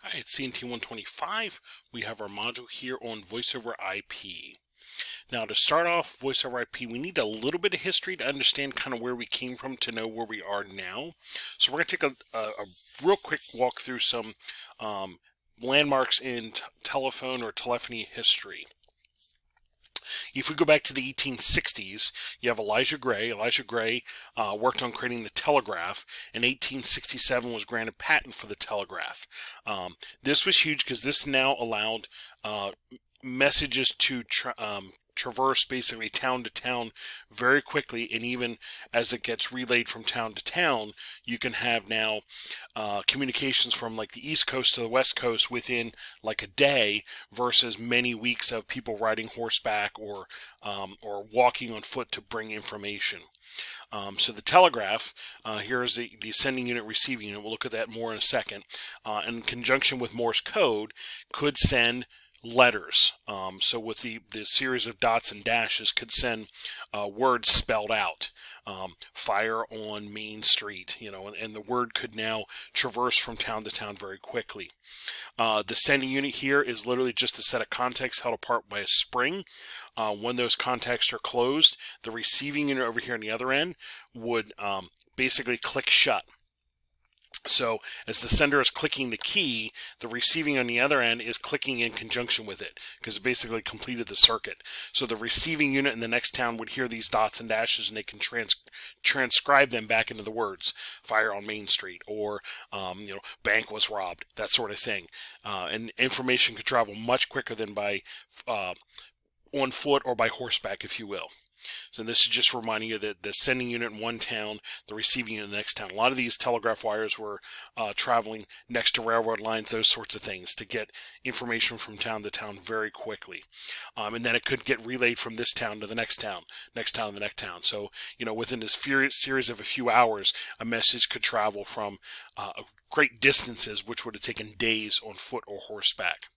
Hi, it's CNT125. We have our module here on voice over IP. Now, to start off voice over IP, we need a little bit of history to understand kind of where we came from to know where we are now. So we're going to take a real quick walk through some landmarks in telephone or telephony history. If we go back to the 1860s, you have Elijah Gray. Elijah Gray worked on creating the telegraph. In 1867 was granted patent for the telegraph. This was huge because this now allowed messages to traverse basically town to town very quickly, and even as it gets relayed from town to town, you can have now communications from like the East Coast to the West Coast within like a day versus many weeks of people riding horseback or walking on foot to bring information. So the telegraph, here is the sending unit, receiving unit. We'll look at that more in a second. In conjunction with Morse code, could send letters. So with the series of dots and dashes, could send words spelled out. Fire on Main Street, and the word could now traverse from town to town very quickly. The sending unit here is literally just a set of contacts held apart by a spring. When those contacts are closed, the receiving unit over here on the other end would basically click shut. So as the sender is clicking the key, the receiving on the other end is clicking in conjunction with it because it basically completed the circuit. So the receiving unit in the next town would hear these dots and dashes, and they can transcribe them back into the words "fire on Main Street" or "bank was robbed," that sort of thing. And information could travel much quicker than by on foot or by horseback, if you will. So this is just reminding you that the sending unit in one town, the receiving unit in the next town. A lot of these telegraph wires were traveling next to railroad lines, those sorts of things, to get information from town to town very quickly. And then it could get relayed from this town to the next town to the next town. So, within this series of a few hours, a message could travel from great distances, which would have taken days on foot or horseback.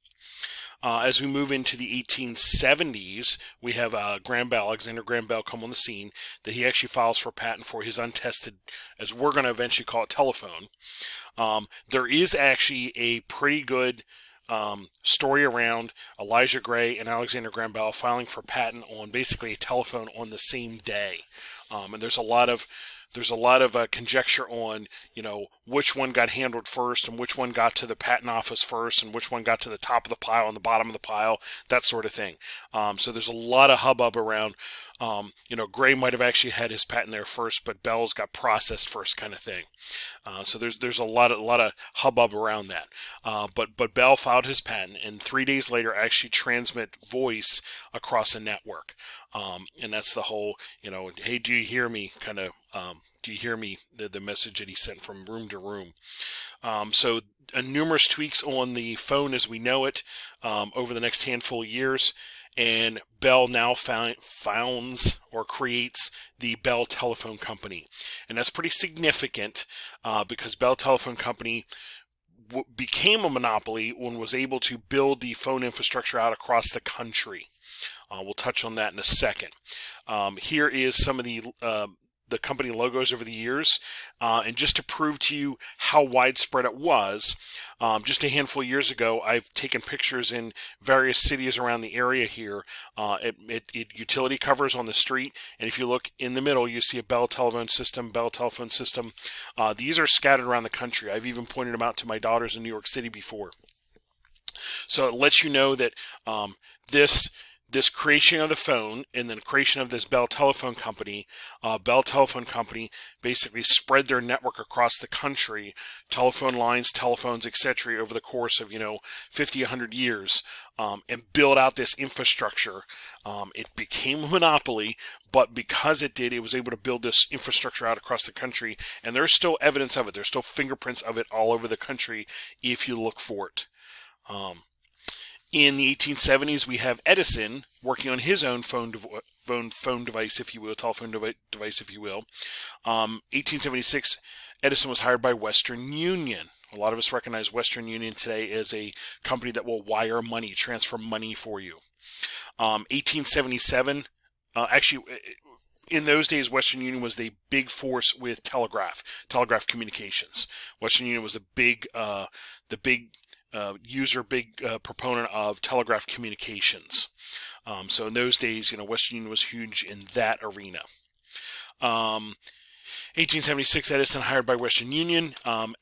As we move into the 1870s, we have Alexander Graham Bell, come on the scene, that he actually files for patent for his untested, as we're going to eventually call it, telephone. There is actually a pretty good story around Elijah Gray and Alexander Graham Bell filing for patent on basically a telephone on the same day. And there's a lot of conjecture on, which one got handled first and which one got to the patent office first and which one got to the top of the pile and the bottom of the pile, that sort of thing. So there's a lot of hubbub around, Gray might have actually had his patent there first, but Bell's got processed first, kind of thing. So there's a lot of hubbub around that. But Bell filed his patent, and 3 days later actually transmit voice across a network. And that's the whole, hey, do you hear me kind of, do you hear me, the message that he sent from room to room. So numerous tweaks on the phone as we know it over the next handful of years, and Bell now founds or creates the Bell Telephone Company. And that's pretty significant because Bell Telephone Company became a monopoly when it was able to build the phone infrastructure out across the country. We'll touch on that in a second. Here is some of the company logos over the years, and just to prove to you how widespread it was, just a handful of years ago, I've taken pictures in various cities around the area here. Utility covers on the street, and if you look in the middle, you see a Bell telephone system, Bell telephone system. These are scattered around the country. I've even pointed them out to my daughters in New York City before. So it lets you know that this creation of the phone and then creation of this Bell Telephone Company, basically spread their network across the country, telephone lines, telephones, etc., over the course of 50, 100 years, and build out this infrastructure. It became a monopoly, but because it did, it was able to build this infrastructure out across the country, and there's still evidence of it. There's still fingerprints of it all over the country if you look for it. In the 1870s, we have Edison working on his own phone device, if you will, telephone device, if you will. 1876, Edison was hired by Western Union. A lot of us recognize Western Union today as a company that will wire money, transfer money for you. 1877, actually, in those days, Western Union was the big force with telegraph communications. Western Union was the big big proponent of telegraph communications. So in those days, Western Union was huge in that arena. 1876, Edison hired by Western Union.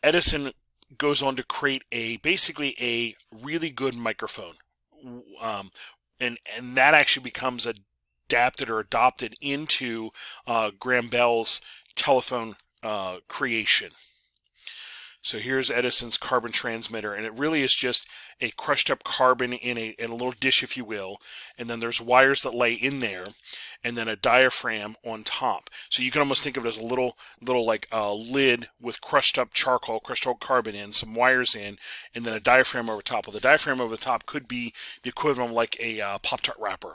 Edison goes on to create basically a really good microphone, and that actually becomes adapted or adopted into Graham Bell's telephone creation. So here's Edison's carbon transmitter, and it really is just a crushed up carbon in a little dish, if you will, and then there's wires that lay in there, and then a diaphragm on top. So you can almost think of it as a little like a lid with crushed up charcoal, crushed up carbon in, some wires in, and then a diaphragm over top. Well, the diaphragm over the top could be the equivalent of like a Pop-Tart wrapper,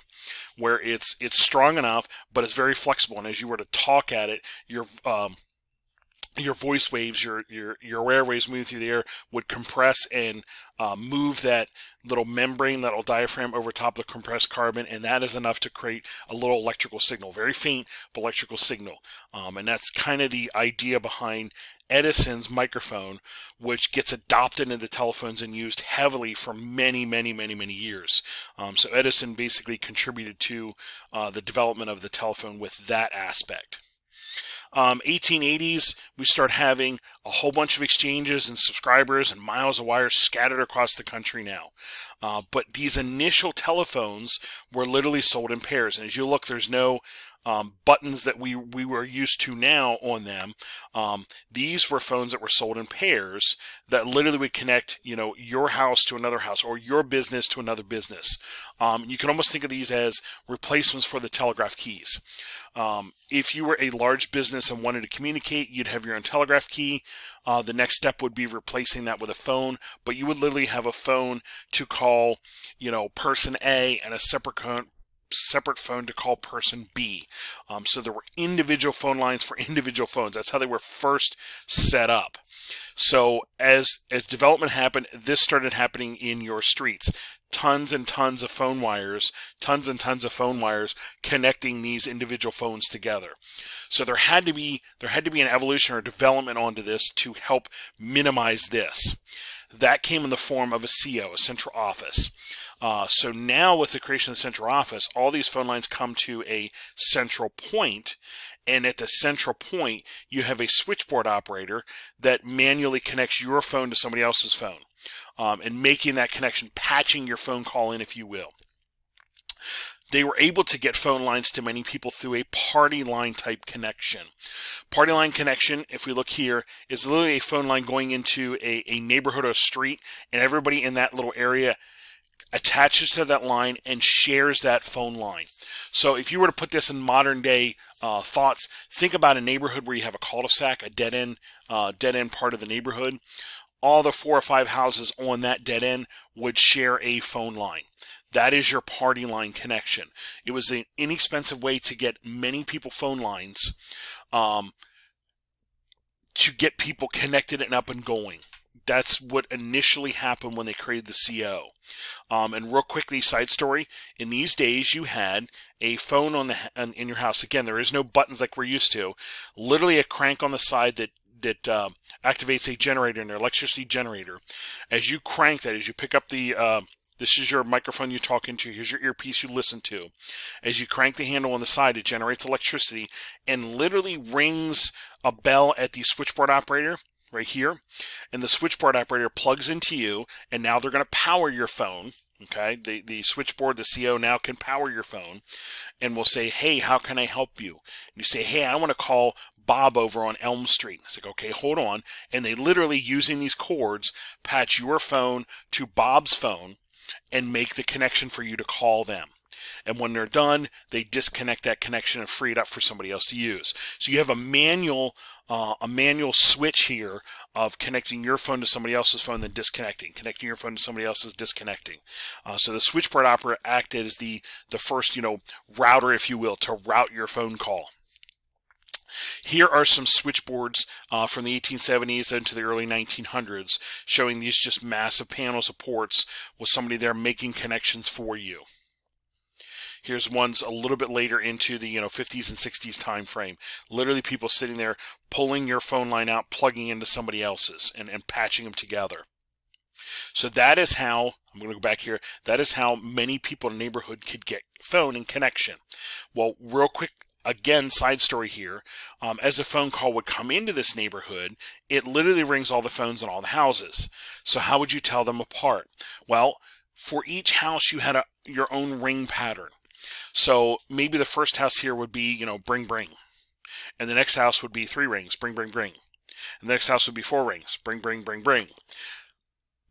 where it's strong enough, but it's very flexible, and as you were to talk at it, your voice waves, your airwaves moving through the air would compress and move that little membrane, that little diaphragm over top of the compressed carbon, and that is enough to create a little electrical signal, very faint, but electrical signal. And that's kind of the idea behind Edison's microphone, which gets adopted into telephones and used heavily for many, many, many, many years. So Edison basically contributed to the development of the telephone with that aspect. 1880s, we start having a whole bunch of exchanges and subscribers and miles of wires scattered across the country now. But these initial telephones were literally sold in pairs. And as you look, there's no buttons that we were used to now on them. These were phones that were sold in pairs that literally would connect, your house to another house or your business to another business. You can almost think of these as replacements for the telegraph keys. If you were a large business and wanted to communicate, you'd have your own telegraph key. The next step would be replacing that with a phone, but you would literally have a phone to call, person A, and a separate phone to call person B. So there were individual phone lines for individual phones. That's how they were first set up. So as development happened, this started happening in your streets. Tons and tons of phone wires, connecting these individual phones together. So there had to be an evolution or development onto this to help minimize this. That came in the form of a CO, a central office. So now with the creation of the central office, all these phone lines come to a central point, and at the central point, you have a switchboard operator that manually connects your phone to somebody else's phone, and making that connection, patching your phone call in, if you will. They were able to get phone lines to many people through a party line type connection. Party line connection, if we look here, is literally a phone line going into a neighborhood or a street, and everybody in that little area attaches to that line and shares that phone line. So if you were to put this in modern day thoughts, think about a neighborhood where you have a cul-de-sac, a dead end part of the neighborhood. All the 4 or 5 houses on that dead end would share a phone line. That is your party line connection. It was an inexpensive way to get many people phone lines, to get people connected and up and going. That's what initially happened when they created the CO. And real quickly, side story, in these days you had a phone in your house. Again, there is no buttons like we're used to. Literally a crank on the side that activates a generator, an electricity generator. As you crank that, as you pick up the this is your microphone you talk into. Here's your earpiece you listen to. As you crank the handle on the side, it generates electricity and literally rings a bell at the switchboard operator right here. And the switchboard operator plugs into you, and now they're going to power your phone. Okay, the switchboard, the CO now can power your phone, and will say, hey, how can I help you? And you say, hey, I want to call Bob over on Elm Street. It's like, okay, hold on. And they literally, using these cords, patch your phone to Bob's phone and make the connection for you to call them. And when they're done, they disconnect that connection and free it up for somebody else to use. So you have a manual switch here of connecting your phone to somebody else's phone, then disconnecting, connecting your phone to somebody else's, disconnecting. So the switchboard operator acted as the first, router, if you will, to route your phone call. Here are some switchboards from the 1870s into the early 1900s, showing these just massive panels of ports with somebody there making connections for you. Here's ones a little bit later into the 50s and 60s time frame. Literally people sitting there pulling your phone line out, plugging into somebody else's, and patching them together. So that is how, I'm going to go back here, that is how many people in a neighborhood could get phone and connection. Well, real quick, again, side story here, as a phone call would come into this neighborhood, it literally rings all the phones in all the houses. So how would you tell them apart? Well, for each house you had your own ring pattern. So maybe the first house here would be, bring, bring. And the next house would be 3 rings, bring, bring, bring. And the next house would be 4 rings, bring, bring, bring, bring.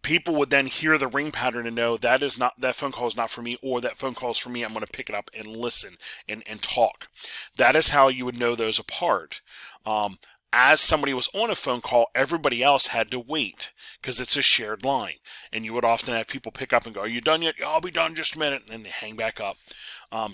People would then hear the ring pattern and know that phone call is not for me, or that phone call is for me. I'm going to pick it up and listen and talk. That is how you would know those apart. As somebody was on a phone call, everybody else had to wait because it's a shared line. And you would often have people pick up and go, "Are you done yet?" "Yeah, I'll be done in just a minute." And then they hang back up.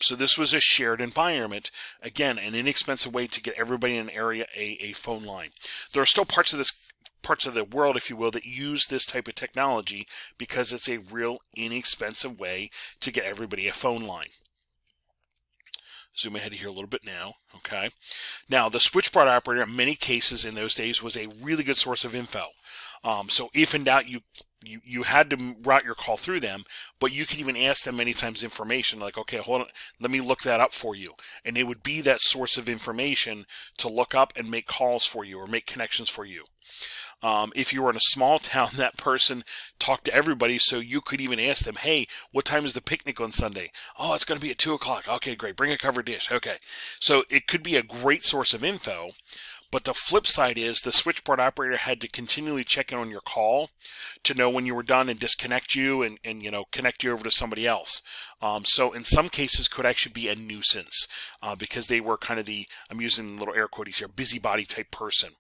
So this was a shared environment. Again, an inexpensive way to get everybody in an area a phone line. There are still parts of the world, if you will, that use this type of technology because it's a real inexpensive way to get everybody a phone line. Zoom ahead here a little bit now. Okay. Now, the switchboard operator, in many cases in those days, was a really good source of info. So if in doubt, you had to route your call through them, but you could even ask them many times information like, "Okay, hold on, let me look that up for you." And they would be that source of information to look up and make calls for you or make connections for you. If you were in a small town, that person talked to everybody, so you could even ask them, "Hey, what time is the picnic on Sunday?" "Oh, it's going to be at 2 o'clock. Okay, great. Bring a covered dish." Okay. So it could be a great source of info, but the flip side is the switchboard operator had to continually check in on your call to know when you were done and disconnect you and connect you over to somebody else. So in some cases could actually be a nuisance because they were kind of I'm using little air quotes here, busybody type person.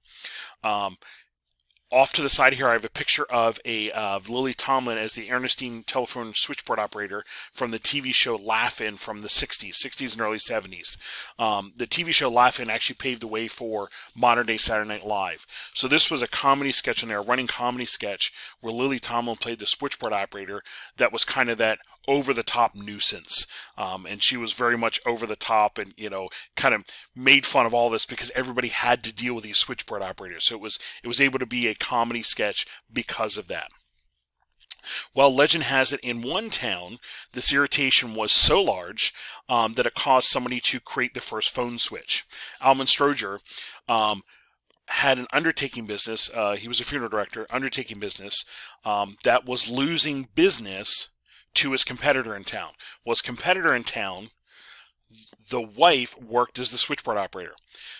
Off to the side here, I have a picture of Lily Tomlin as the Ernestine telephone switchboard operator from the TV show Laugh-In from the 60s and early 70s. The TV show Laugh-In actually paved the way for modern-day Saturday Night Live. So this was a comedy sketch in there, a running comedy sketch, where Lily Tomlin played the switchboard operator that was kind of that over-the-top nuisance. And she was very much over-the-top and, kind of made fun of all this because everybody had to deal with these switchboard operators. So it was able to be a comedy sketch because of that. Well, legend has it in one town, this irritation was so large that it caused somebody to create the first phone switch. Almond Stroger had an undertaking business. He was a funeral director, undertaking business that was losing business to his competitor in town. Well, his competitor in town, the wife worked as the switchboard operator.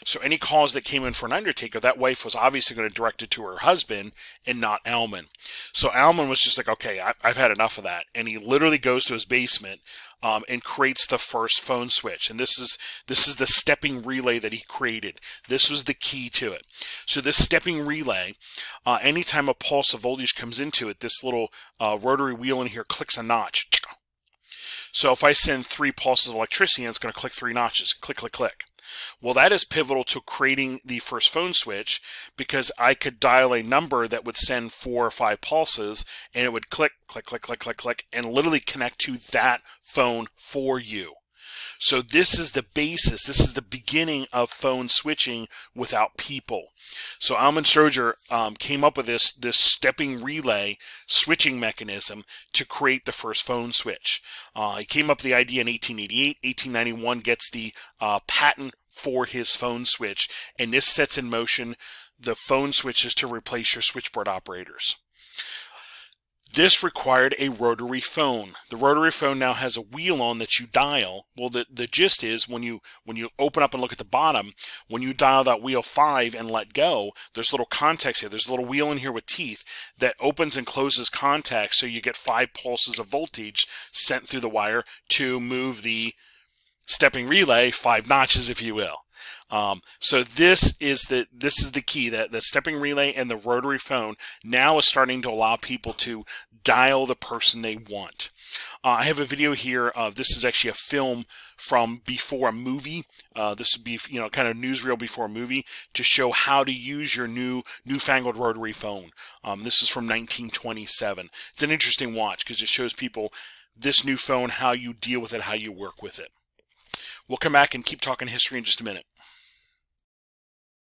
So any calls that came in for an undertaker, that wife was obviously going to direct it to her husband and not Alman. So Alman was just like, "Okay, I've had enough of that." And he literally goes to his basement and creates the first phone switch. And this is the stepping relay that he created. This was the key to it. So this stepping relay, anytime a pulse of voltage comes into it, this little rotary wheel in here clicks a notch. So if I send 3 pulses of electricity, it's going to click 3 notches. Click, click, click. Well, that is pivotal to creating the first phone switch because I could dial a number that would send 4 or 5 pulses and it would click, click, click, click, click, click, and literally connect to that phone for you. So this is the basis. This is the beginning of phone switching without people. So Almond Stroger came up with this stepping relay switching mechanism to create the first phone switch. He came up with the idea in 1888. 1891 gets the patent for his phone switch, and this sets in motion the phone switches to replace your switchboard operators. This required a rotary phone. The rotary phone now has a wheel on that you dial. Well, the gist is when you open up and look at the bottom, when you dial that wheel 5 and let go, there's little contacts here. There's a little wheel in here with teeth that opens and closes contacts, so you get 5 pulses of voltage sent through the wire to move the stepping relay 5 notches, if you will. So this is the key, that the stepping relay and the rotary phone now is starting to allow people to dial the person they want. I have a video here of, this is actually a film from before a movie. This would be, kind of newsreel before a movie to show how to use your newfangled rotary phone. This is from 1927. It's an interesting watch because it shows people this new phone, how you deal with it, how you work with it. We'll come back and keep talking history in just a minute.